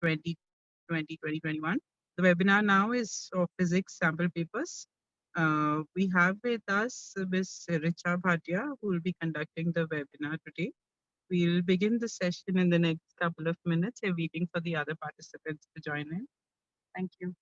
2020-2021. The webinar now is of physics sample papers. We have with us Ms. Richa Bhatia, who will be conducting the webinar today. We'll begin the session in the next couple of minutes. We're waiting for the other participants to join in. Thank you.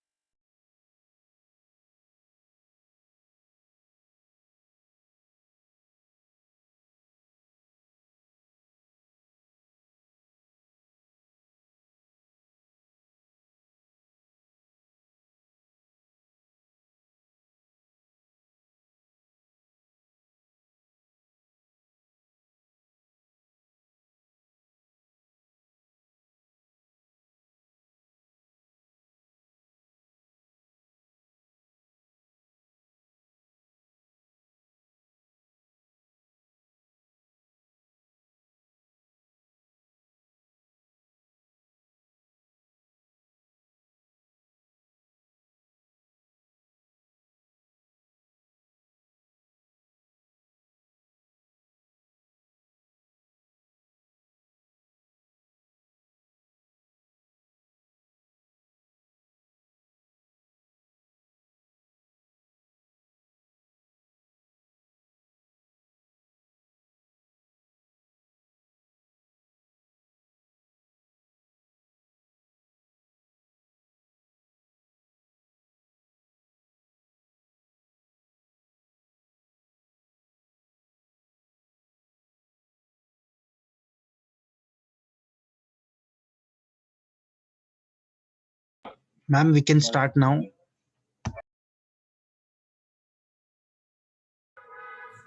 Ma'am, we can start now.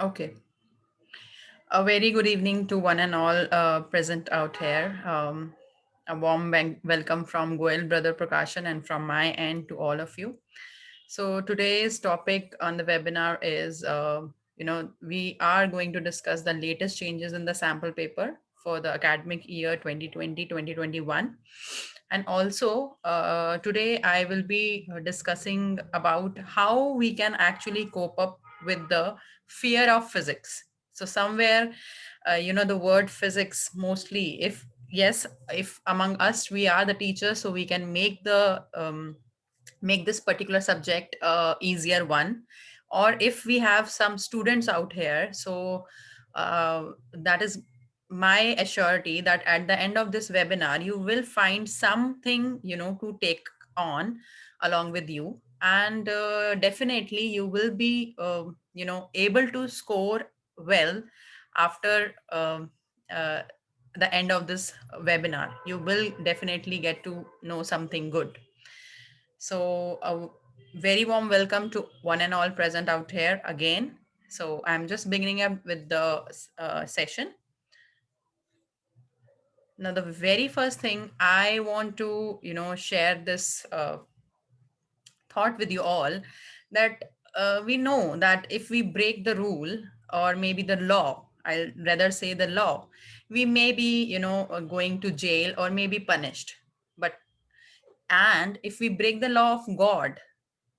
Okay. A very good evening to one and all present out here. A warm welcome from Goel Brother Prakashan and from my end to all of you. So today's topic on the webinar is, we are going to discuss the latest changes in the sample paper for the academic year 2020-2021. And also today I will be discussing about how we can actually cope up with the fear of physics. So somewhere, the word physics mostly, if yes, if among us we are the teachers, so we can make this particular subject easier one, or if we have some students out here, so that is my assurity that at the end of this webinar you will find something to take on along with you, and definitely you will be able to score well after uh, the end of this webinar. You will definitely get to know something good. So a very warm welcome to one and all present out here again. So I'm just beginning up with the session. Now, the very first thing I want to, share this thought with you all, that we know that if we break the rule, or maybe the law, I'll rather say the law, we may be, going to jail or maybe punished. But and if we break the law of God,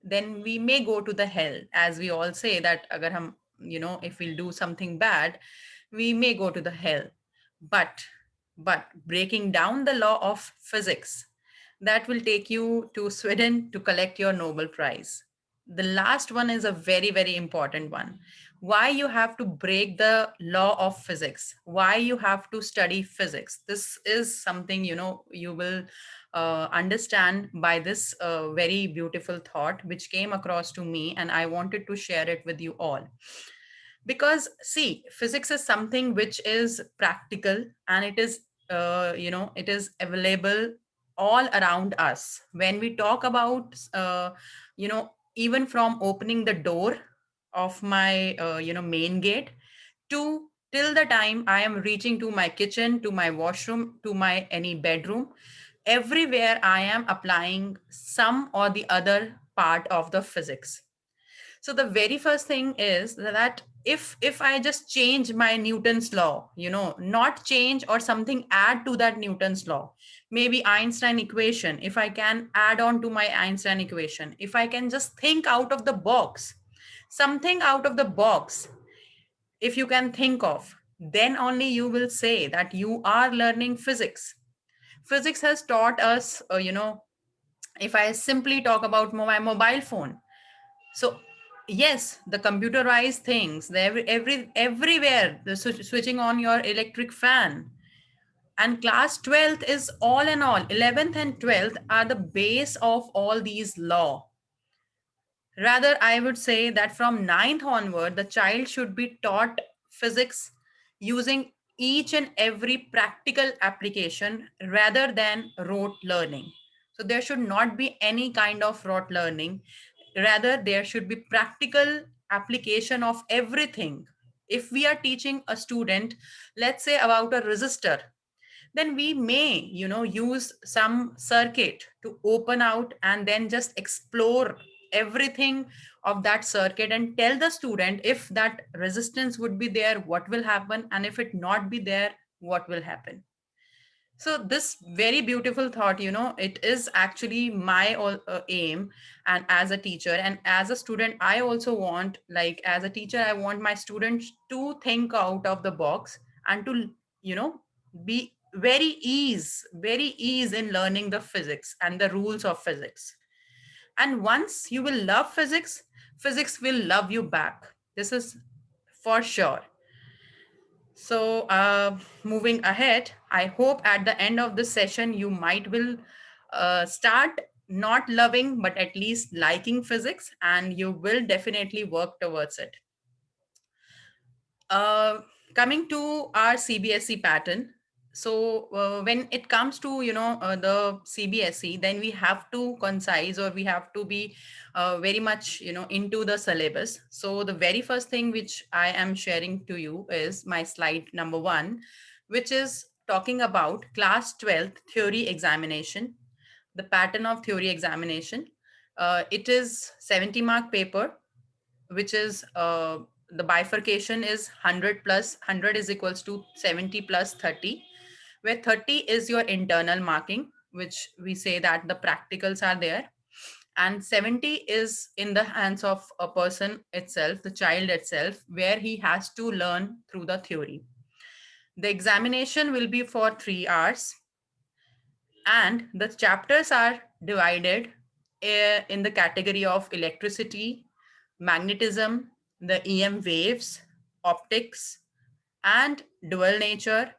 then we may go to the hell. As we all say that agar hum, if we'll do something bad, we may go to the hell. But but breaking down the law of physics, that will take you to Sweden to collect your Nobel Prize. The last one is a very, very important one. Why you have to break the law of physics, why you have to study physics, this is something you will understand by this very beautiful thought which came across to me, and I wanted to share it with you all. Because see, physics is something which is practical, and it is it is available all around us. When we talk about even from opening the door of my main gate to till the time I am reaching to my kitchen, to my washroom, to my any bedroom, everywhere I am applying some or the other part of the physics. So the very first thing is that if I just change my Newton's law, not change or something, add to that Newton's law, maybe Einstein equation, if I can add on to my Einstein equation, if I can just think out of the box, something out of the box, if you can think of, then only you will say that you are learning physics. Physics has taught us, if I simply talk about my mobile phone, so yes, the computerized things, the everywhere, the switching on your electric fan, and class 12th is all in all, 11th and 12th are the base of all these law. Rather, I would say that from ninth onward, the child should be taught physics using each and every practical application rather than rote learning. So there should not be any kind of rote learning. Rather, there should be practical application of everything. If we are teaching a student, let's say about a resistor, then we may use some circuit to open out and then just explore everything of that circuit and tell the student if that resistance would be there, what will happen, and if it not be there, what will happen. So this very beautiful thought, it is actually my aim, and as a teacher and as a student, I also want, like as a teacher, I want my students to think out of the box and to you know be very ease in learning the physics and the rules of physics. And once you will love physics, physics will love you back. This is for sure. So, moving ahead, I hope at the end of this session, you might will start not loving, but at least liking physics, and you will definitely work towards it. Uh, Coming to our CBSE pattern. So when it comes to the CBSE, then we have to concise, or we have to be very much into the syllabus. So the very first thing which I am sharing to you is my slide number 1, which is talking about class 12th theory examination, the pattern of theory examination. It is 70-mark paper, which is the bifurcation is 100 plus 100 is equals to 70 plus 30, where 30 is your internal marking, which we say that the practicals are there, and 70 is in the hands of a person itself, the child itself, where he has to learn through the theory. The examination will be for 3 hours, and the chapters are divided in the category of electricity, magnetism, the EM waves, optics, and dual nature,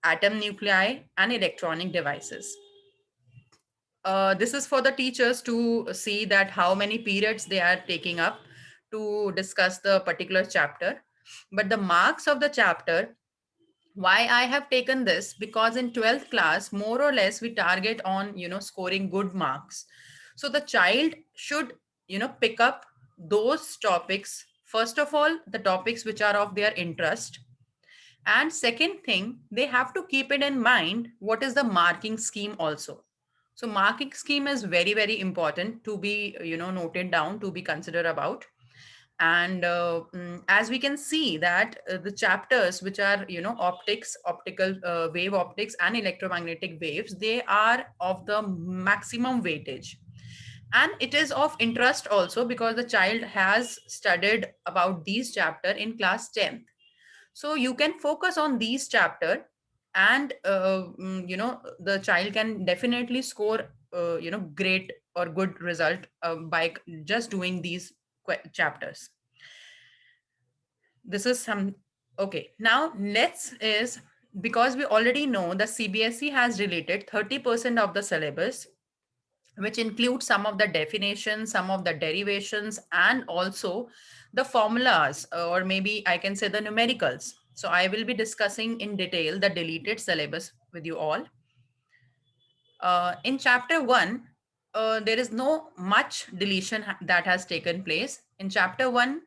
atom nuclei, and electronic devices. This is for the teachers to see that how many periods they are taking up to discuss the particular chapter. But the marks of the chapter, why I have taken this, because in 12th class, more or less, we target on scoring good marks. So the child should pick up those topics, first of all the topics which are of their interest, and second thing, they have to keep it in mind what is the marking scheme also. So marking scheme is very important to be noted down, to be considered about. And as we can see that the chapters which are optics, optical wave optics, and electromagnetic waves, they are of the maximum weightage, and it is of interest also because the child has studied about these chapter in class 10th. So you can focus on these chapter, and the child can definitely score great or good result by just doing these chapters. This is some. Okay, now let's is, because we already know the CBSE has related 30% of the syllabus, which includes some of the definitions, some of the derivations, and also the formulas, or maybe I can say the numericals. So I will be discussing in detail the deleted syllabus with you all. In chapter 1, there is no much deletion that has taken place. In chapter 1,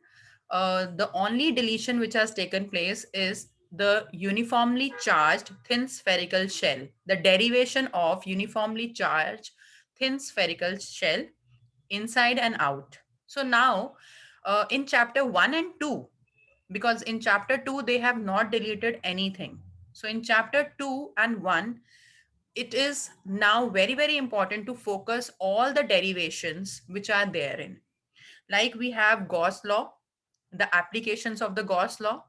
the only deletion which has taken place is the uniformly charged thin spherical shell, the derivation of uniformly charged thin spherical shell inside and out. So now in chapter 1 and 2, because in chapter 2 they have not deleted anything. So in chapter 2 and 1, it is now very important to focus all the derivations which are therein. Like we have Gauss law, the applications of the Gauss law,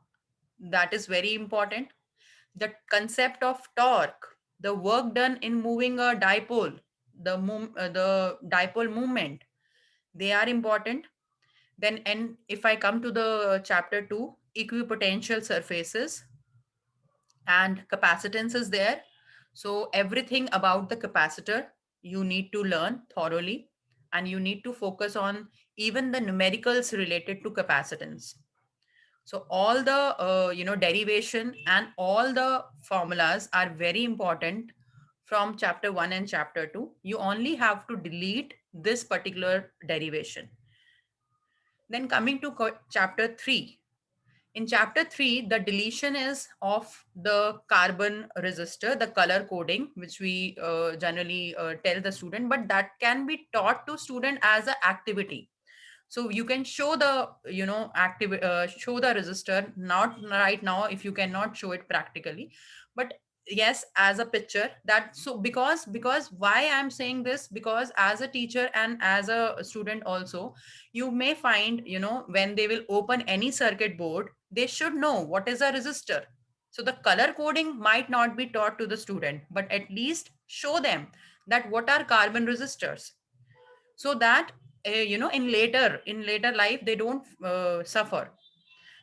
that is very important. The concept of torque, the work done in moving a dipole, the dipole movement, they are important. Then, and if I come to the chapter 2, equipotential surfaces and capacitance is there. So everything about the capacitor you need to learn thoroughly, and you need to focus on even the numericals related to capacitance. So all the derivation and all the formulas are very important from chapter 1 and chapter 2. You only have to delete this particular derivation. Then coming to chapter 3. In chapter 3, the deletion is of the carbon resistor, the color coding, which we generally tell the student, but that can be taught to student as an activity. So you can show the show the resistor, not right now if you cannot show it practically, but yes, as a picture. That, so because why I'm saying this, because as a teacher and as a student also, you may find, when they will open any circuit board, they should know what is a resistor. So the color coding might not be taught to the student, but at least show them that what are carbon resistors, so that in later life they don't suffer.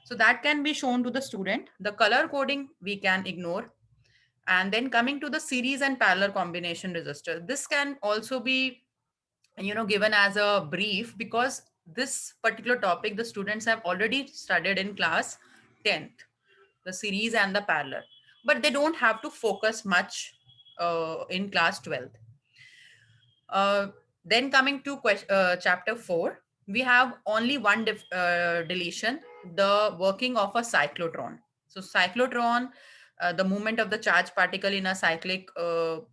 So that can be shown to the student. The color coding we can ignore. And then coming to the series and parallel combination resistor, this can also be given as a brief, because this particular topic the students have already studied in class 10th, the series and the parallel, but they don't have to focus much in class 12th. uh, then coming to chapter 4, we have only one deletion, the working of a cyclotron. So cyclotron, the movement of the charged particle in a cyclic, to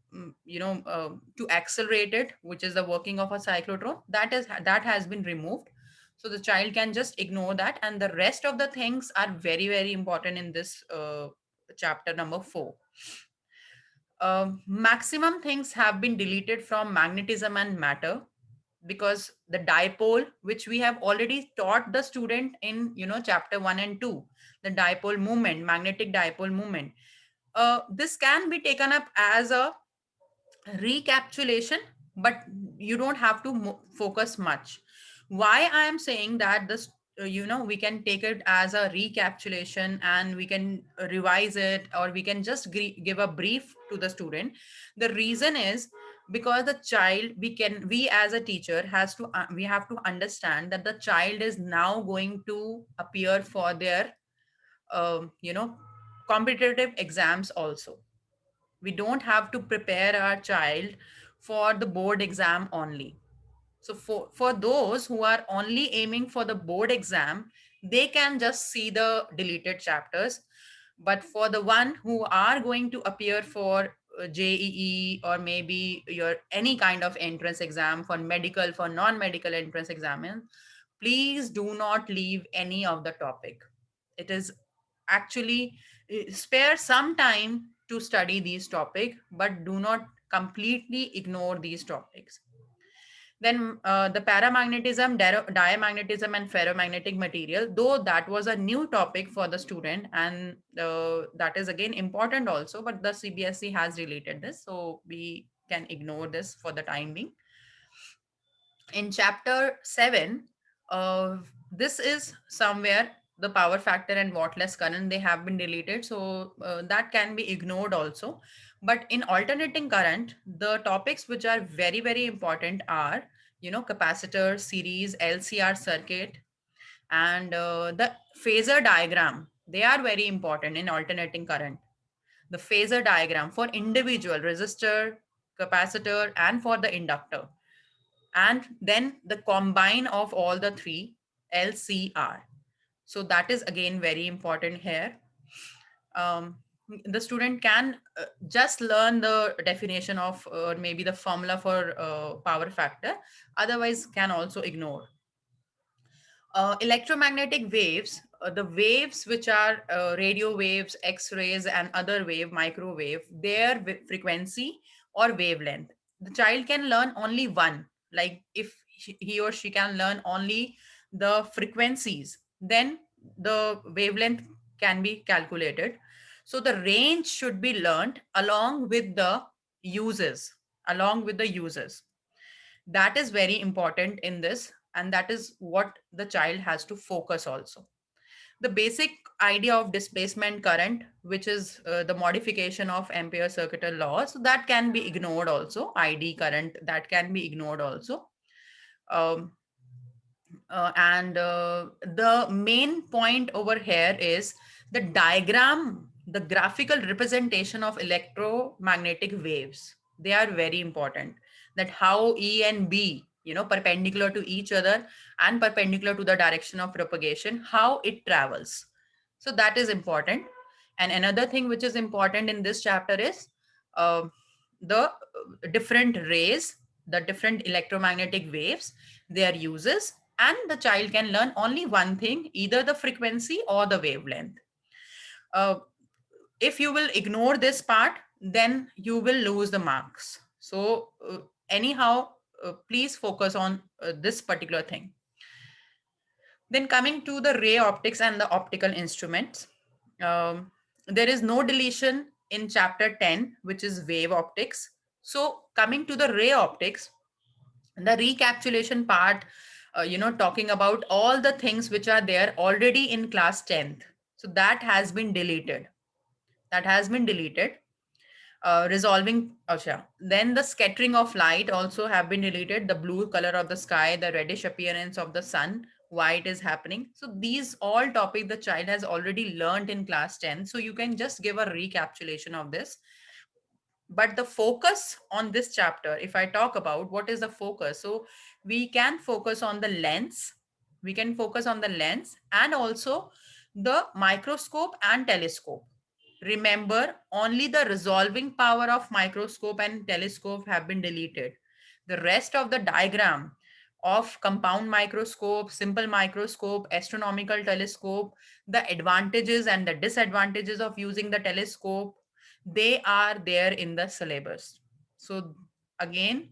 accelerate it, which is the working of a cyclotron, that has been removed. So the child can just ignore that, and the rest of the things are very, very important in this chapter number 4. Maximum things have been deleted from magnetism and matter, because the dipole, which we have already taught the student in chapter 1 and 2, the dipole moment, magnetic dipole moment, this can be taken up as a recapitulation, but you don't have to focus much. Why I am saying that this, we can take it as a recapitulation and we can revise it, or we can just give a brief to the student. The reason is because the child, we as a teacher has to we have to understand that the child is now going to appear for their competitive exams also. We don't have to prepare our child for the board exam only. So for those who are only aiming for the board exam, they can just see the deleted chapters. But for the one who are going to appear for JEE, or maybe your any kind of entrance exam, for medical, for non-medical entrance exam, please do not leave any of the topic. It is actually, spare some time to study these topics, but do not completely ignore these topics. Then the paramagnetism, diamagnetism, and ferromagnetic material, though that was a new topic for the student, and that is again important also, but the CBSE has related this, so we can ignore this for the time being. In chapter 7, this is somewhere the power factor and wattless current, they have been deleted, so that can be ignored also. But in alternating current, the topics which are very, very important are capacitor, series, LCR circuit, and the phasor diagram. They are very important in alternating current. The phasor diagram for individual resistor, capacitor, and for the inductor, and then the combine of all the three, LCR. So that is again very important here. um, the student can just learn the definition of, or maybe the formula for power factor, otherwise can also ignore. Electromagnetic waves, the waves which are radio waves, X-rays, and other wave, microwave, their frequency or wavelength. The child can learn only one. Like if he or she can learn only the frequencies, then the wavelength can be calculated. So the range should be learned along with the uses, along with the uses. That is very important in this, and that is what the child has to focus also. The basic idea of displacement current, which is the modification of ampere circuital law, so that can be ignored also. ID current, that can be ignored also. um, and the main point over here is the diagram, the graphical representation of electromagnetic waves. They are very important, that how E and B, perpendicular to each other and perpendicular to the direction of propagation, how it travels. So that is important. And another thing which is important in this chapter is uh, the different rays, the different electromagnetic waves, their uses, and the child can learn only one thing, either the frequency or the wavelength. Uh, if you will ignore this part, then you will lose the marks. So anyhow, please focus on this particular thing. Then coming to the ray optics and the optical instruments, there is no deletion in chapter 10, which is wave optics. So coming to the ray optics, the recapitulation part, talking about all the things which are there already in class 10th. So that has been deleted. That has been deleted. Resolving, Asha. Then the scattering of light also have been deleted. The blue color of the sky, the reddish appearance of the sun, why it is happening. So these all topic the child has already learned in class 10. So you can just give a recapitulation of this. But the focus on this chapter, if I talk about what is the focus, so we can focus on the lens, we can focus on the lens and also the microscope and telescope. Remember, only the resolving power of microscope and telescope have been deleted. The rest of the diagram of compound microscope, simple microscope, astronomical telescope, the advantages and the disadvantages of using the telescope, they are there in the syllabus. So again,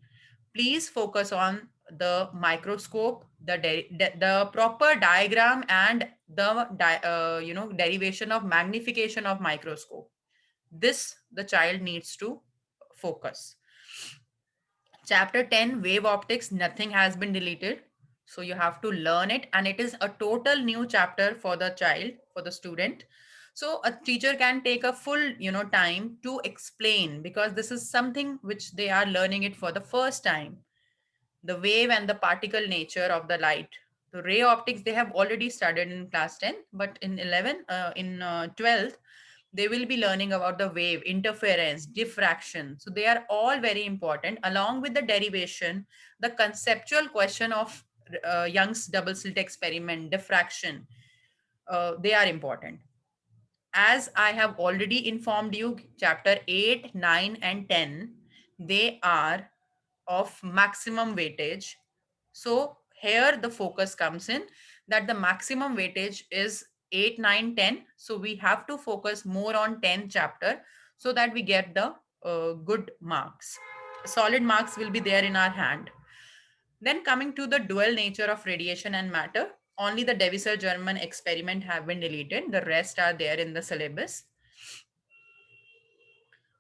please focus on the microscope, the proper diagram and the derivation of magnification of microscope. This the child needs to focus. Chapter 10, wave optics, nothing has been deleted. So you have to learn it, and it is a total new chapter for the child, for the student. So a teacher can take a full, time to explain, because this is something which they are learning it for the first time. The wave and the particle nature of the light. The ray optics they have already studied in class 10, but in 11, in 12th, they will be learning about the wave, interference, diffraction. So they are all very important, along with the derivation, the conceptual question of Young's double slit experiment, diffraction. They are important. As I have already informed you, chapter 8, 9, and 10, they are of maximum weightage. So here the focus comes in, that the maximum weightage is 8, 9, 10. So we have to focus more on 10 chapter so that we get the good marks. Solid marks will be there in our hand. Then coming to the dual nature of radiation and matter, only the Devisser German experiment have been deleted. The rest are there in the syllabus.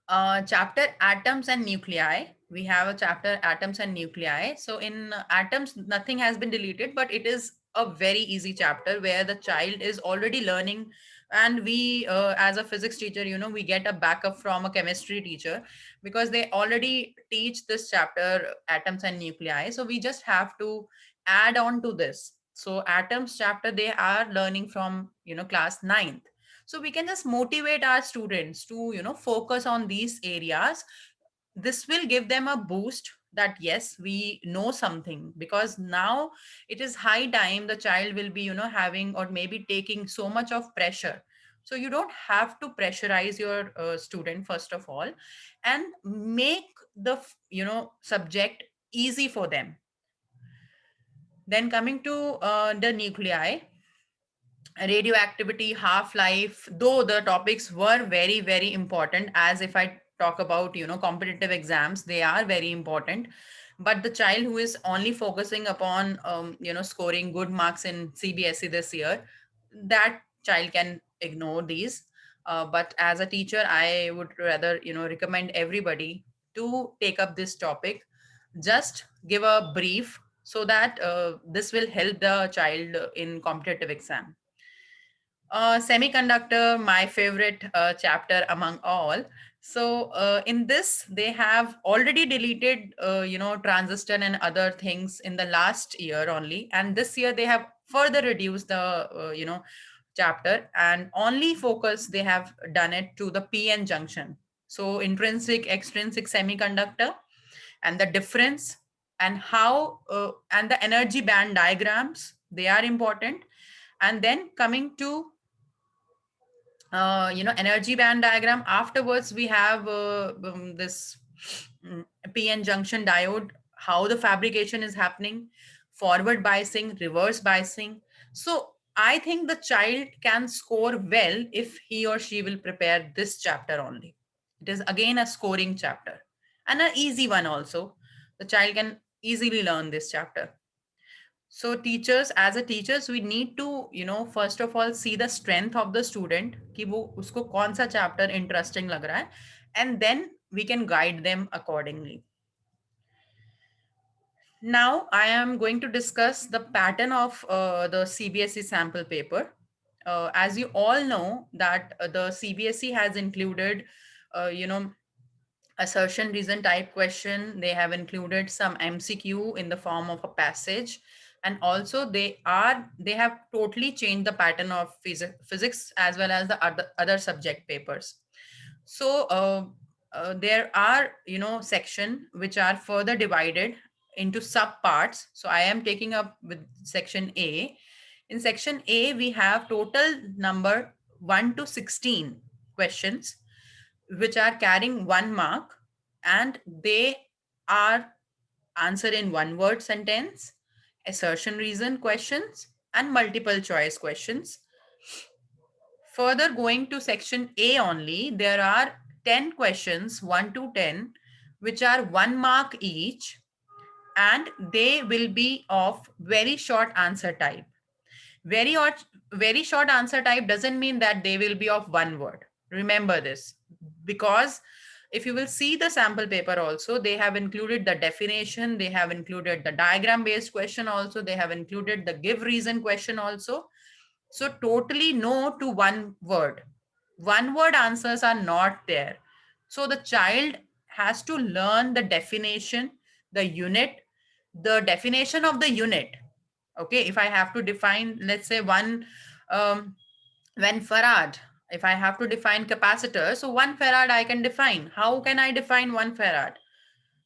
Chapter atoms and nuclei. We have a chapter atoms and nuclei. So in atoms, nothing has been deleted, but it is a very easy chapter where the child is already learning. And we, as a physics teacher, we get a backup from a chemistry teacher, because they already teach this chapter, atoms and nuclei. So we just have to add on to this. So atoms chapter, they are learning from, class 9th. So we can just motivate our students to focus on these areas. This will give them a boost, that yes, we know something, because now it is high time the child will be having or maybe taking so much of pressure. So you don't have to pressurize your student first of all, and make the subject easy for them. Then coming to the nuclei, radioactivity, half-life, though the topics were very, very important, as if I talk about, competitive exams, they are very important. But the child who is only focusing upon, scoring good marks in CBSE this year, that child can ignore these. But as a teacher, I would rather, recommend everybody to take up this topic. Just give a brief so that this will help the child in competitive exam. Semiconductor, my favorite chapter among all. So in this, they have already deleted, transistor and other things in the last year only, and this year they have further reduced the, chapter, and only focus they have done it to the PN junction. So intrinsic, extrinsic semiconductor, and the difference, and how, and the energy band diagrams, they are important. And then coming to energy band diagram, afterwards we have this PN junction diode, how the fabrication is happening, forward biasing, reverse biasing. So I think the child can score well if he or she will prepare this chapter only. It is again a scoring chapter, and an easy one also. The child can easily learn this chapter. So teachers, as a teachers, we need to, first of all see the strength of the student कि वो उसको कौन सा chapter interesting लग रहा है, and then we can guide them accordingly. Now I am going to discuss the pattern of the CBSE sample paper. As you all know that the CBSE has included, you know, assertion reason type question. They have included some MCQ in the form of a passage, and also they have totally changed the pattern of physics as well as the other subject papers. So there are, section which are further divided into sub parts. So I am taking up with section A. In section A we have total number 1 to 16 questions which are carrying 1 mark, and they are answered in one word sentence, assertion reason questions, and multiple choice questions. Further, going to section A only, there are 10 questions, 1 to 10, which are 1 mark each, and they will be of very short answer type. Very short, very short answer type doesn't mean that they will be of one word. Remember this, because if you will see the sample paper also, they have included the definition, they have included the diagram based question also, they have included the give reason question also. So totally no to one word. One word answers are not there. So the child has to learn the definition, the unit, the definition of the unit. Okay, if I have to define, let's say um, when farad, if I have to define capacitor, so 1 farad I can define. How can I define 1 farad?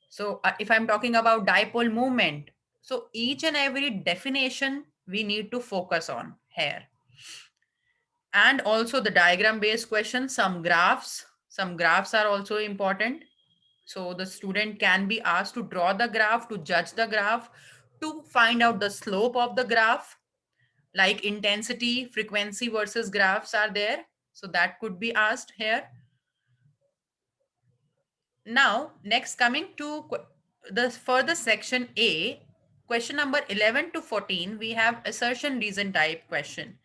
So if I'm talking about dipole movement, so each and every definition we need to focus on here. And also the diagram based questions, some graphs are also important. So the student can be asked to draw the graph, to judge the graph, to find out the slope of the graph, like intensity, frequency versus graphs are there. So that could be asked here. Now, next coming to the further section A, question number 11 to 14, we have assertion reason type question.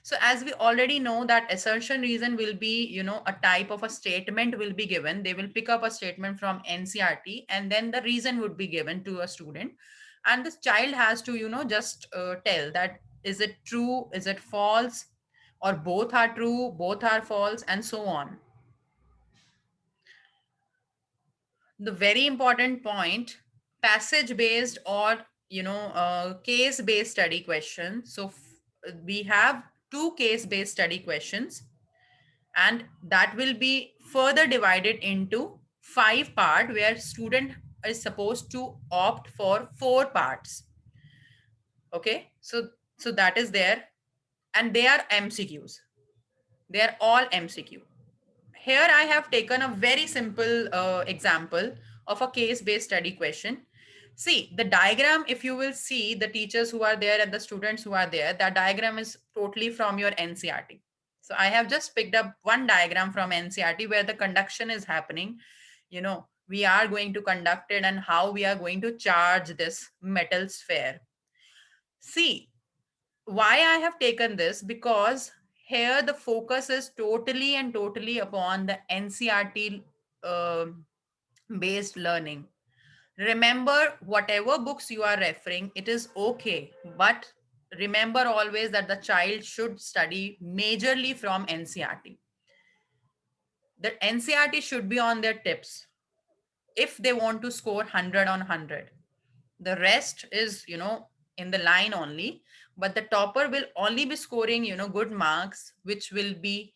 So as we already know that assertion reason will be, a type of a statement will be given. They will pick up a statement from NCRT and then the reason would be given to a student. And this child has to, just tell that is it true, is it false, or both are true, both are false, and so on. The very important point, passage based or case based study question. So we have two case based study questions, and that will be further divided into 5 part where student is supposed to opt for 4 parts. Okay, so that is there, and they are MCQs. They are all MCQ. Here I have taken a very simple example of a case-based study question. See, the diagram, if you will see the teachers who are there and the students who are there, that diagram is totally from your NCRT. So I have just picked up one diagram from NCRT where the conduction is happening. We are going to conduct it and how we are going to charge this metal sphere. See, why I have taken this, because here the focus is totally and totally upon the NCRT uh, based learning. Remember, whatever books you are referring, it is okay, but remember always that the child should study majorly from NCRT. The NCRT should be on their tips if they want to score 100 on 100. The rest is, in the line only, but the topper will only be scoring, good marks, which will be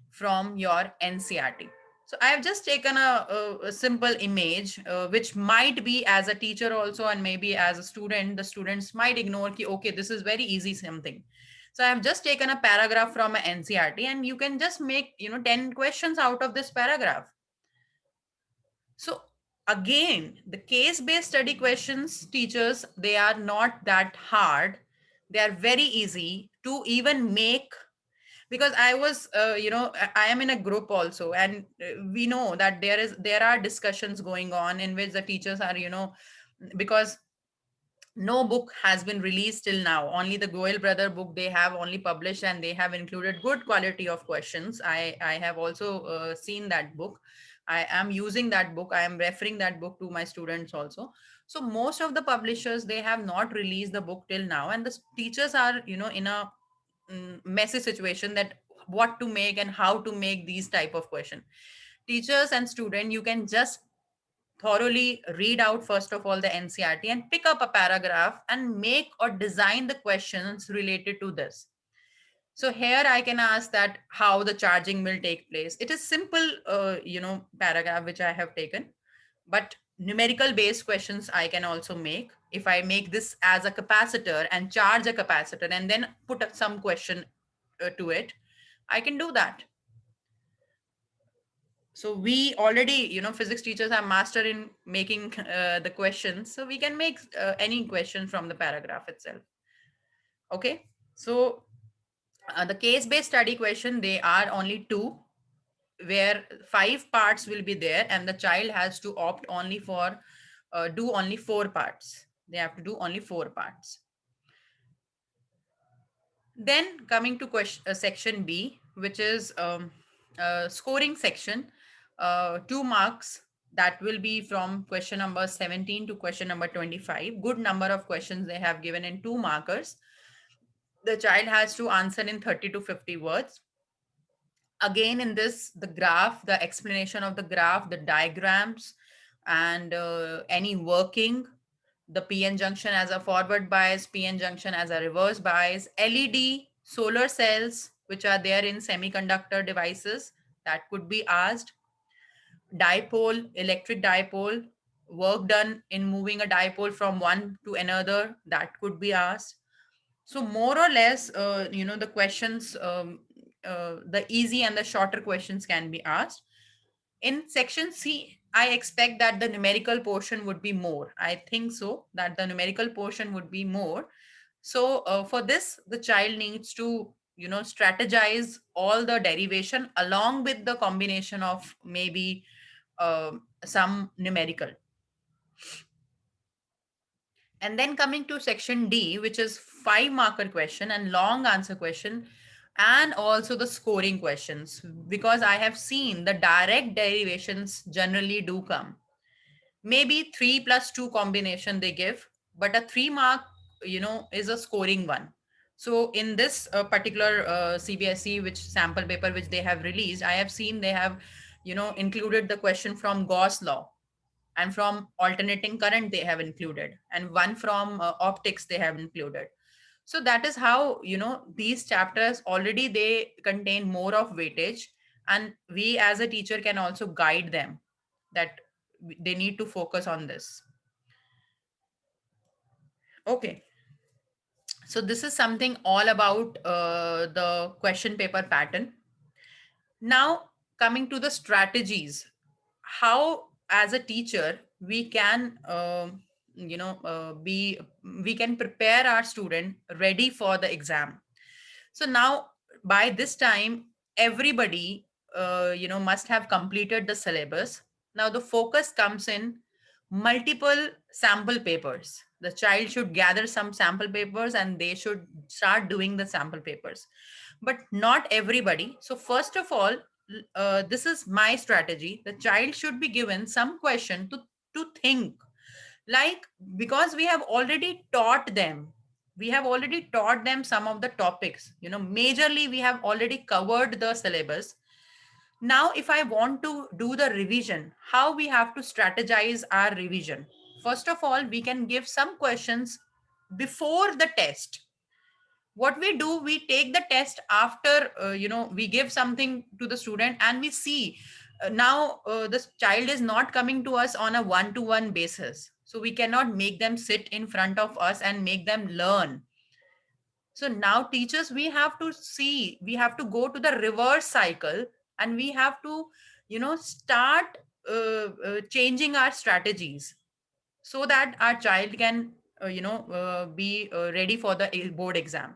from your NCRT. So I have just taken a simple image, which might be as a teacher also, and maybe as a student, the students might ignore ki, okay, this is very easy something. So I have just taken a paragraph from an NCRT, and you can just make 10 questions out of this paragraph. So again, the case-based study questions, teachers, they are not that hard. They are very easy to even make, because I was, I am in a group also, and we know that there are discussions going on in which the teachers are, because no book has been released till now. Only the Goel brother book they have only published, and they have included good quality of questions. I have also seen that book. I am using that book. I am referring that book to my students also. So most of the publishers, they have not released the book till now, and the teachers are, in a messy situation that what to make and how to make these type of question. Teachers and student, you can just thoroughly read out first of all the NCRT and pick up a paragraph and make or design the questions related to this. So here I can ask that how the charging will take place. It is simple, paragraph which I have taken, but numerical based questions I can also make. If I make this as a capacitor and charge a capacitor and then put some question to it, I can do that. So we already, physics teachers are master in making the questions, so we can make any question from the paragraph itself. Okay, so the case based study question, they are only two, where 5 parts will be there, and the child has to opt only for do only 4 parts. They have to do only 4 parts. Then coming to section B, which is scoring section, 2 marks. That will be from question number 17 to question number 25. Good number of questions they have given in 2 markers. The child has to answer in 30 to 50 words. Again, in this, the graph, the explanation of the graph, the diagrams, and any working, the PN junction as a forward bias, PN junction as a reverse bias, LED, solar cells, which are there in semiconductor devices, that could be asked. Dipole, electric dipole, work done in moving a dipole from one to another, that could be asked. So more or less, the questions, the easy and the shorter questions can be asked. In section C, I expect that the numerical portion would be more. I think so that the numerical portion would be more. So for this, the child needs to, strategize all the derivation along with the combination of maybe some numerical. And then coming to section D, which is 5 marker question and long answer question, and also the scoring questions, because I have seen the direct derivations generally do come. Maybe 3 plus 2 combination they give, but a 3 mark, is a scoring one. So in this particular Cbse, which sample paper which they have released, I have seen they have, included the question from Gauss law, and from alternating current they have included, and one from optics they have included. So that is how, these chapters already they contain more of weightage, and we as a teacher can also guide them that they need to focus on this. Okay, so this is something all about the question paper pattern. Now coming to the strategies, how as a teacher we can be we can prepare our student ready for the exam. So now by this time everybody must have completed the syllabus. Now the focus comes in multiple sample papers. The child should gather some sample papers and they should start doing the sample papers. but not everybody. So first of all, this is my strategy. The child should be given some question to think, like, because we have already taught them some of the topics, majorly we have already covered the syllabus. Now if I want to do the revision, how we have to strategize our revision? First of all, we can give some questions before the test. What we do, we take the test after, we give something to the student and we see, now this child is not coming to us on a one to one basis, so we cannot make them sit in front of us and make them learn. So now teachers, we have to go to the reverse cycle, and we have to start changing our strategies, so that our child can be ready for the board exam.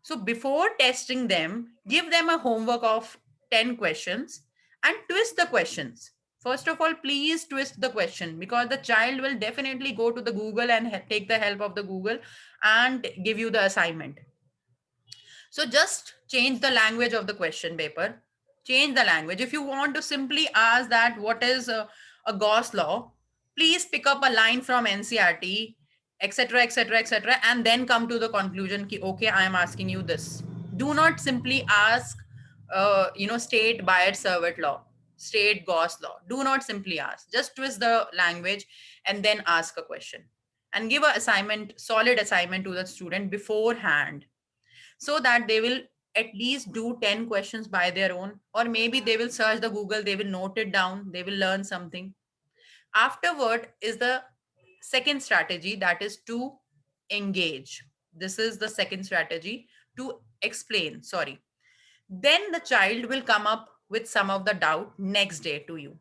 So before testing them, give them a homework of 10 questions and twist the questions. First of all, please twist the question, because the child will definitely go to the Google and take the help of the Google and give you the assignment. So just change the language of the question paper. Change the language. If you want to simply ask that what is a Gauss law, please pick up a line from NCRT, etc., etc., etc., and then come to the conclusion ki, okay, I am asking you this. Do not simply ask, state Bayes-Servet law, state Gauss law. Do not simply ask. Just twist the language and then ask a question, and give a assignment, solid assignment to the student beforehand, so that they will at least do 10 questions by their own, or maybe they will search the Google, they will note it down, they will learn something. Afterward is the second strategy, that is to engage. This is the second strategy, to explain, sorry. Then the child will come up with some of the doubt next day to you.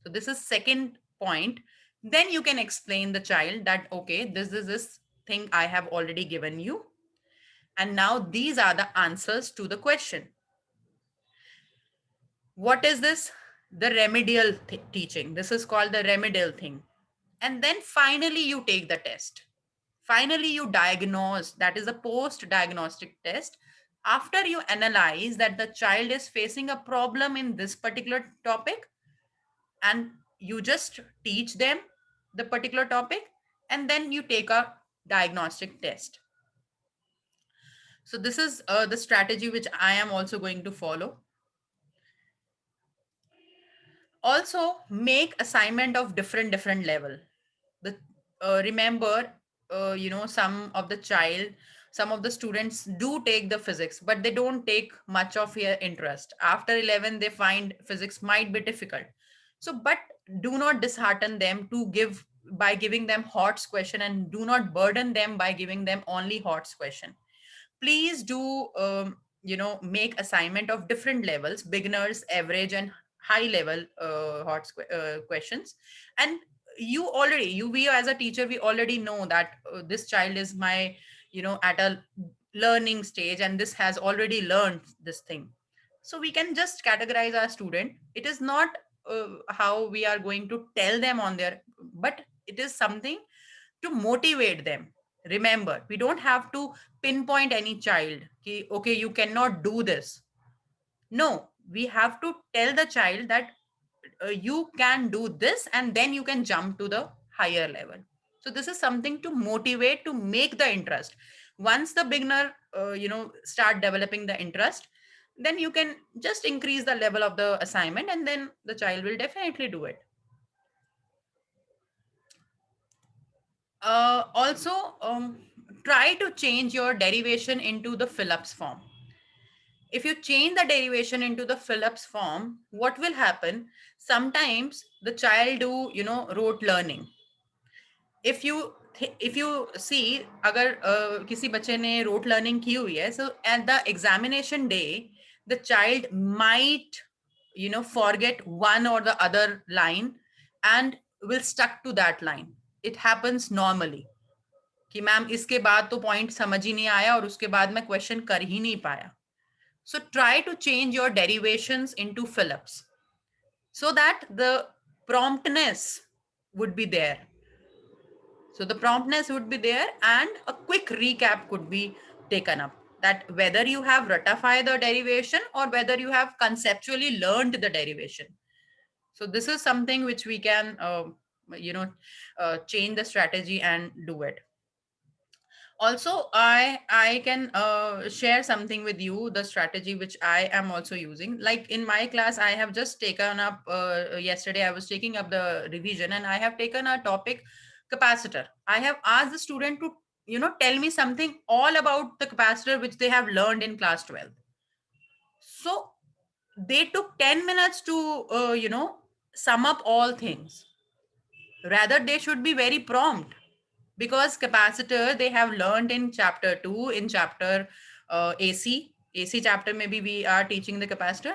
So this is second point. Then you can explain the child that, okay, this is this thing I have already given you, and now these are the answers to the question. What is this? The remedial teaching. This is called the remedial thing. And then finally you take the test. Finally you diagnose, that is a post diagnostic test. After you analyze that the child is facing a problem in this particular topic, and you just teach them the particular topic, and then you take a diagnostic test. So this is the strategy which I am also going to follow. Also make assignment of different level. The remember, some of the students do take the physics, but they don't take much of their interest. After 11 they find physics might be difficult. So but do not dishearten them to give by giving them HOTS question, and do not burden them by giving them only HOTS question. Please do make assignment of different levels, beginners, average, and high level questions. And we as a teacher, we already know that this child is my at a learning stage, and this has already learned this thing. So we can just categorize our student. It is not how we are going to tell them on their, but it is something to motivate them. Remember, we don't have to pinpoint any child ki, okay, you cannot do this. No, we have to tell the child that you can do this, and then you can jump to the higher level. So this is something to motivate, to make the interest. Once the beginner start developing the interest, then you can just increase the level of the assignment, and then the child will definitely do it. Also, try to change your derivation into the Phillips form. If you change the derivation into the Phillips form, what will happen? Sometimes the child do, rote learning. If you see, अगर किसी बच्चे ने rote learning की हुई है, so at the examination day, the child might, forget one or the other line and will stuck to that line. It happens normally. कि ma'am इसके बाद तो पॉइंट समझ ही नहीं आया और उसके बाद मैं क्वेश्चन कर ही नहीं पाया. So try to change your derivations into Phillips, so that the promptness would be there. So the promptness would be there, and a quick recap could be taken up. that whether you have ratified the derivation or whether you have conceptually learned the derivation. So this is something which we can you know change the strategy and do it. Also, I can share something with you, the strategy which I am also using. Like in my class, I have just taken up yesterday I was taking up the revision, and I have taken a topic, capacitor. I have asked the student to tell me something all about the capacitor which they have learned in class 12. So they took 10 minutes to sum up all things. Rather, they should be very prompt, because capacitor they have learned in chapter 2, in chapter AC chapter, maybe we are teaching the capacitor.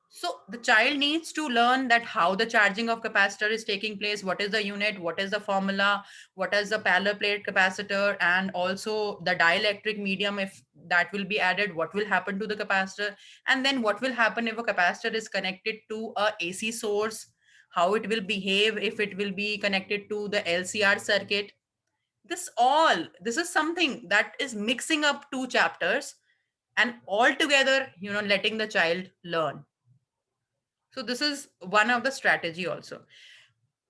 So the child needs to learn that how the charging of capacitor is taking place, what is the unit, what is the formula, what is the parallel plate capacitor, and also the dielectric medium, if that will be added, what will happen to the capacitor, and then what will happen if a capacitor is connected to a AC source, how it will behave if it will be connected to the LCR circuit. This is something that is mixing up two chapters and all together letting the child learn. So this is one of the strategy also.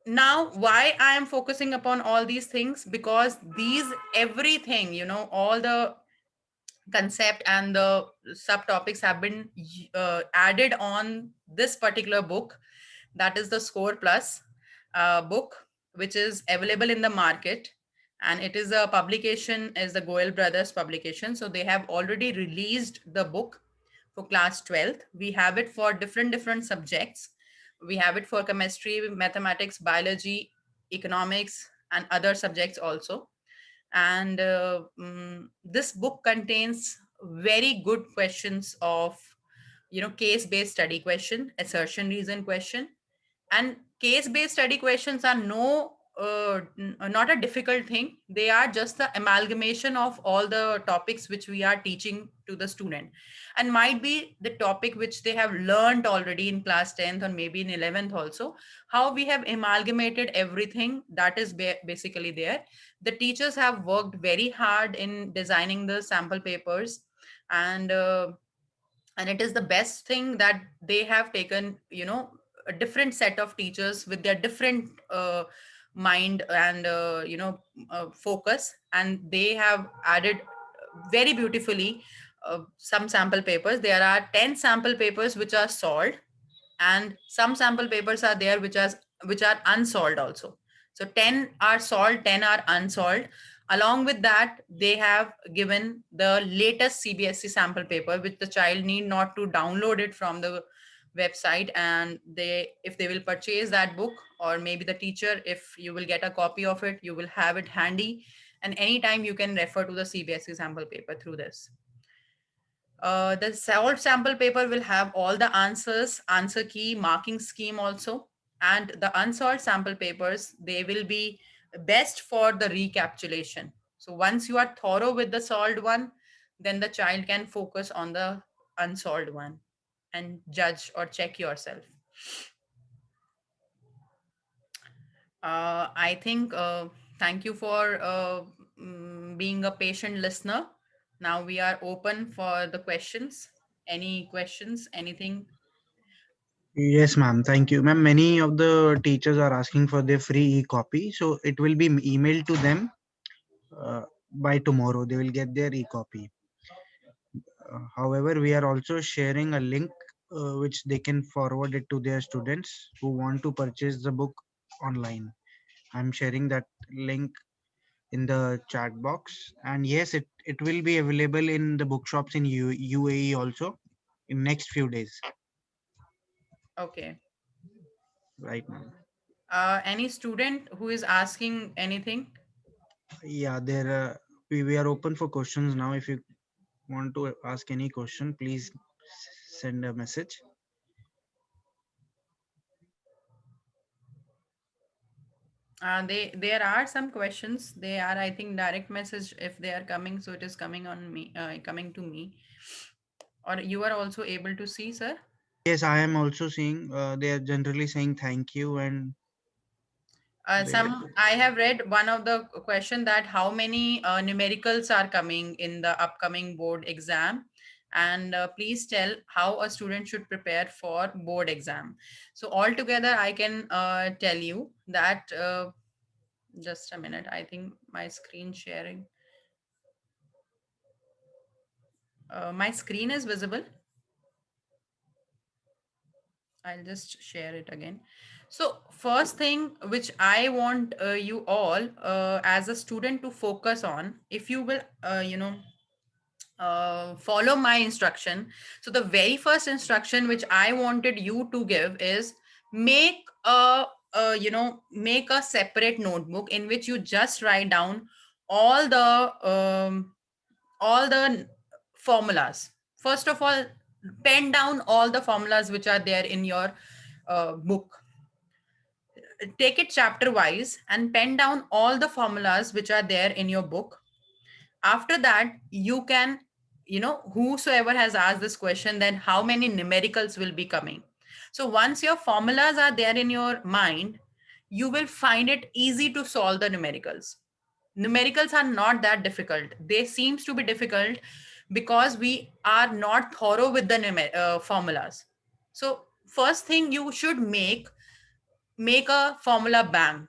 Now, why I am focusing upon all these things, because these everything, all the concept and the subtopics have been added on this particular book, that is the Score Plus book, which is available in the market. And it is a publication, is the Goel Brothers publication. So they have already released the book for class 12th. We have it for different subjects. We have it for chemistry, mathematics, biology, economics, and other subjects also. And this book contains very good questions of case based study question, assertion reason question. And case based study questions are not a difficult thing. They are just the amalgamation of all the topics which we are teaching to the student, and might be the topic which they have learned already in class 10th or maybe in 11th also. How we have amalgamated everything, that is basically there. The teachers have worked very hard in designing the sample papers, and it is the best thing that they have taken a different set of teachers with their different mind and focus, and they have added very beautifully some sample papers. There are 10 sample papers which are solved, and some sample papers are there which are unsolved also. So 10 are solved, 10 are unsolved. Along with that, they have given the latest Cbse sample paper, which the child need not to download it from the website, and they, if they will purchase that book, or maybe the teacher, if you will get a copy of it, you will have it handy, and anytime you can refer to the Cbse sample paper through this. The solved sample paper will have all the answers, answer key, marking scheme also. And the unsolved sample papers, they will be best for the recapitulation. So once you are thorough with the solved one, then the child can focus on the unsolved one and judge or check yourself. I think thank you for being a patient listener. Now we are open for the questions. Any questions? Anything? Yes, ma'am. Thank you, ma'am. Many of the teachers are asking for their free e-copy, so it will be emailed to them by tomorrow. They will get their e-copy. However, we are also sharing a link which they can forward it to their students who want to purchase the book online. I'm sharing that link in the chat box, and yes, it will be available in the bookshops in UAE also in next few days. Okay. Right, ma'am. Any student who is asking anything? Yeah, there. We are open for questions now. If you want to ask any question, please send a message. There are some questions. They are, I think, direct message if they are coming. So it is coming on me, coming to me. Or you are also able to see, sir? Yes, I am also seeing. They are generally saying thank you, and Great. Some I have read one of the question that how many numericals are coming in the upcoming board exam, and please tell how a student should prepare for board exam. So altogether, I can tell you that just a minute. I think my screen sharing, my screen is visible. I'll just share it again. So first thing which I want you all as a student to focus on, if you will, follow my instruction. So the very first instruction which I wanted you to give is make make a separate notebook in which you just write down all the formulas. First of all, pen down all the formulas which are there in your book. Take it chapter wise and pen down all the formulas which are there in your book. After that, you can, whosoever has asked this question, then how many numericals will be coming. So once your formulas are there in your mind, you will find it easy to solve the numericals are not that difficult. They seems to be difficult because we are not thorough with the formulas. So first thing you should make a formula bank.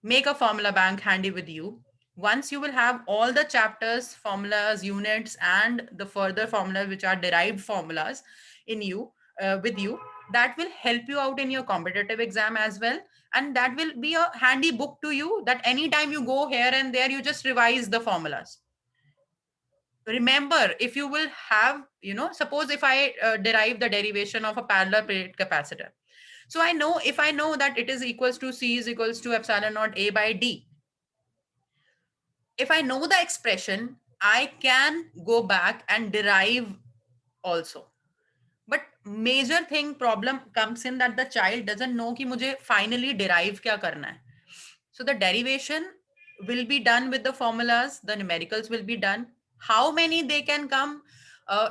Make a formula bank handy with you. Once you will have all the chapters, formulas, units, and the further formulas which are derived formulas in you, with you, that will help you out in your competitive exam as well. And that will be a handy book to you, that anytime you go here and there, you just revise the formulas. Remember, if you will have, suppose if I derive the derivation of a parallel plate capacitor. So I know, if I know that it is equals to C is equals to epsilon naught A by D, if I know the expression, I can go back and derive also. But major thing problem comes in that the child doesn't know कि मुझे finally derive क्या करना है. So the derivation will be done with the formulas, the numericals will be done. How many they can come?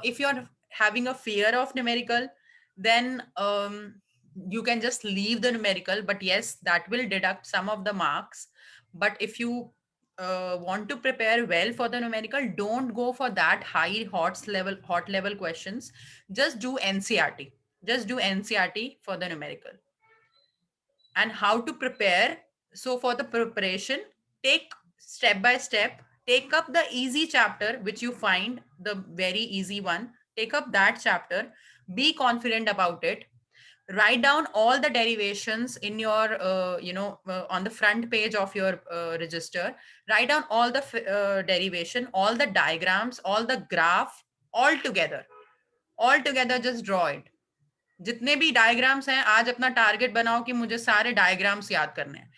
If you're having a fear of numerical, then you can just leave the numerical, but yes, that will deduct some of the marks. But if you want to prepare well for the numerical, don't go for that hot level questions. Just do NCRT. Just do NCRT for the numerical. And how to prepare. So for the preparation, take step by step, take up the easy chapter which you find the very easy one. Take up that chapter, be confident about it. Write down all the derivations in your on the front page of your register. Write down all the derivation, all the diagrams, all the graph, all together just draw it. जितने भी diagrams हैं, आज अपना target बनाओ कि मुझे सारे diagrams याद करने हैं.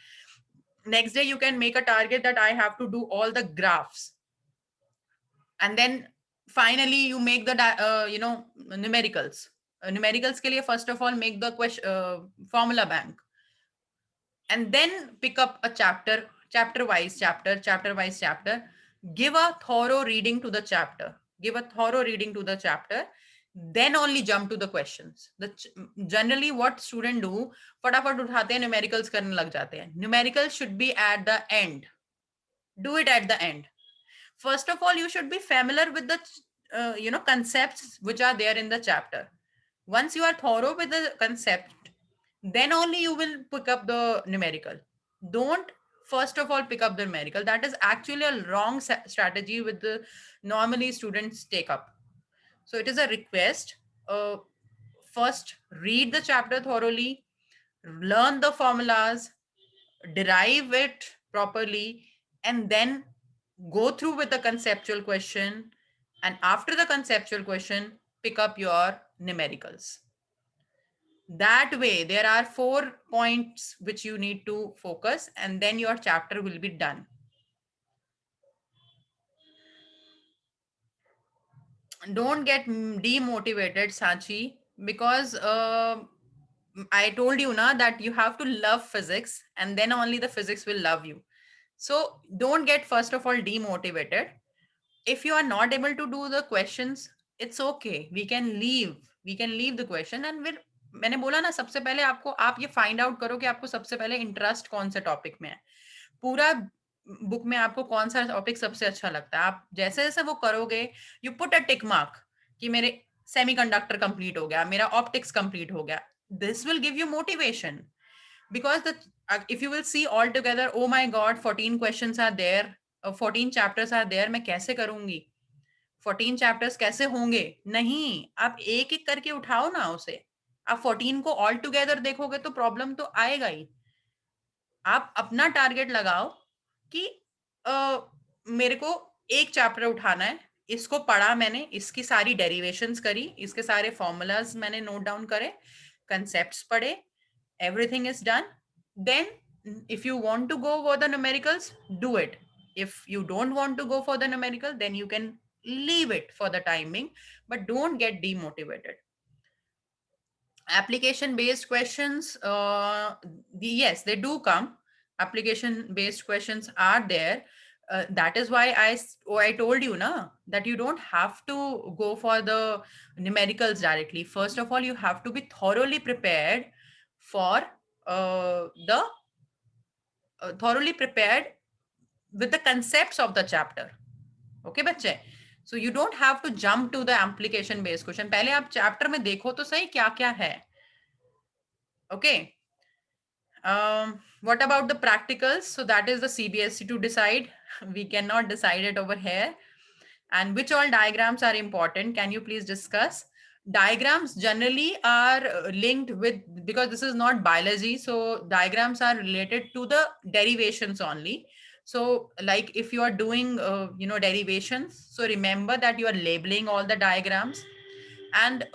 Next day you can make a target that I have to do all the graphs, and then finally you make the numericals. Numericals के लिए first of all make the formula bank, and then pick up a chapter wise chapter. Give a thorough reading to the chapter. Then only jump to the questions. Generally what student do, फटाफट उठाते हैं numericals करने लग जाते हैं. Numericals should be at the end. Do it at the end. First of all, you should be familiar with the concepts which are there in the chapter. Once you are thorough with the concept, then only you will pick up the numerical. Don't first of all pick up the numerical. That is actually a wrong strategy with the normally students take up. So it is a request. First read the chapter thoroughly, learn the formulas, derive it properly, and then go through with the conceptual question. And after the conceptual question, pick up your numericals. That way, there are 4 points which you need to focus, and then your chapter will be done. Don't get demotivated, Sachi, because I told you na that you have to love physics, and then only the physics will love you. So don't get first of all demotivated. If you are not able to do the questions, it's okay. We can leave the question, and we'll मैंने बोला ना, सबसे पहले आपको, आप ये find out करो कि आपको सबसे पहले इंटरेस्ट कौन से टॉपिक में है। पूरा बुक में आपको कौन सा टॉपिक सबसे अच्छा लगता है, आप जैसे जैसे वो करोगे, you put a tick mark कि मेरे सेमीकंडक्टर कंप्लीट हो गया, मेरा ऑप्टिक्स कंप्लीट हो गया। This will give you motivation, because the if you will see all together, oh my god, 14 questions are there, 14 chapters are there, मैं कैसे करूंगी, 14 चैप्टर्स कैसे होंगे? नहीं, आप एक एक करके उठाओ ना उसे। आप 14 को ऑल टुगेदर देखोगे तो प्रॉब्लम तो आएगा ही। आप अपना टारगेट लगाओ कि मेरे को एक चैप्टर उठाना है, इसको पढ़ा मैंने, इसकी सारी डेरिवेशंस करी, इसके सारे फॉर्मूलाज मैंने नोट डाउन करे, कंसेप्ट्स पढ़े, everything is done. Then if you want to go for the numericals, do it. If you don't want to go for the numerical, then you can leave it for the timing, but don't get demotivated. Application based questions, yes, they do come. Application based questions are there. That is why I told you na, that you don't have to go for the numericals directly. First of all, you have to be thoroughly prepared for the thoroughly prepared with the concepts of the chapter. Okay बच्चे, so you don't have to jump to the application based question. पहले आप chapter में देखो तो सही क्या क्या है। Okay. What about the practicals? So that is the CBSE to decide. We cannot decide it over here. And which all diagrams are important? Can you please discuss? Diagrams generally are linked with, because this is not biology, so diagrams are related to the derivations only. So like if you are doing derivations, so remember that you are labeling all the diagrams, and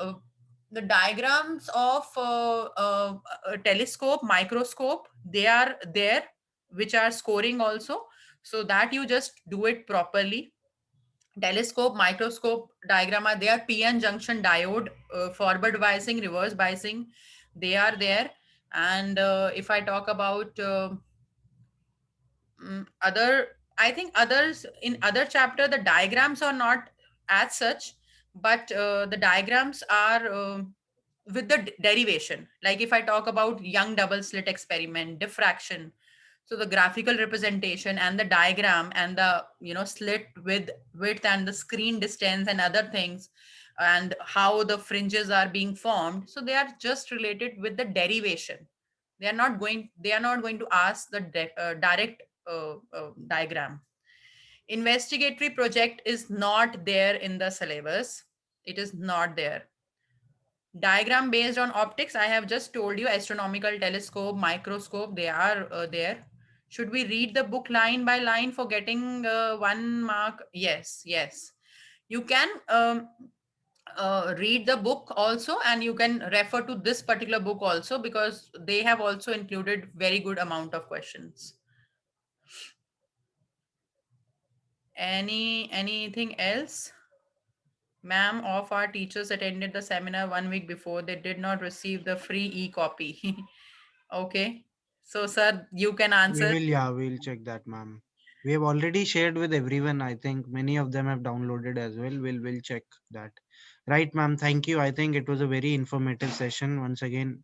the diagrams of a telescope, microscope, they are there, which are scoring also, so that you just do it properly. Telescope, microscope diagram are there, PN junction diode, forward biasing, reverse biasing, they are there. And if I talk about other, I think others, in other chapter the diagrams are not as such, but the diagrams are with the derivation. Like if I talk about young double slit experiment, diffraction, so the graphical representation and the diagram and the slit width and the screen distance and other things, and how the fringes are being formed, so they are just related with the derivation. They are not going to ask the direct diagram. Investigatory project is not there in the syllabus, it is not there. Diagram based on optics, I have just told you, astronomical telescope, microscope, they are there. Should we read the book line by line for getting 1 mark? Yes, yes, you can read the book also, and you can refer to this particular book also, because they have also included very good amount of questions. Anything else? Ma'am, of our teachers attended the seminar 1 week before, they did not receive the free e-copy. Okay, so sir, you can We answer. will, yeah, we'll check that, ma'am. We have already shared with everyone. I think many of them have downloaded as well. We'll check that. Right, ma'am. Thank you. I think it was a very informative session. Once again,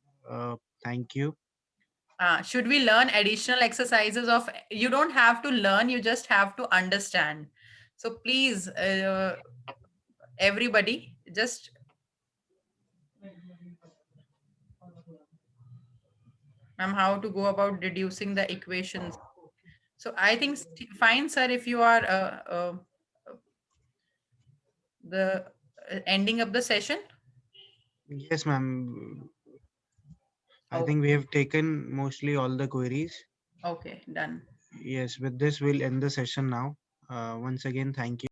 thank you. Should we learn additional exercises of, you don't have to learn, you just have to understand. So please, everybody, just, ma'am, how to go about deducing the equations. So I think fine, sir, if you are the ending of the session. Yes, ma'am. I Okay, think we have taken mostly all the queries. okay, done. Yes, with this, we'll end the session now. Once again, thank you.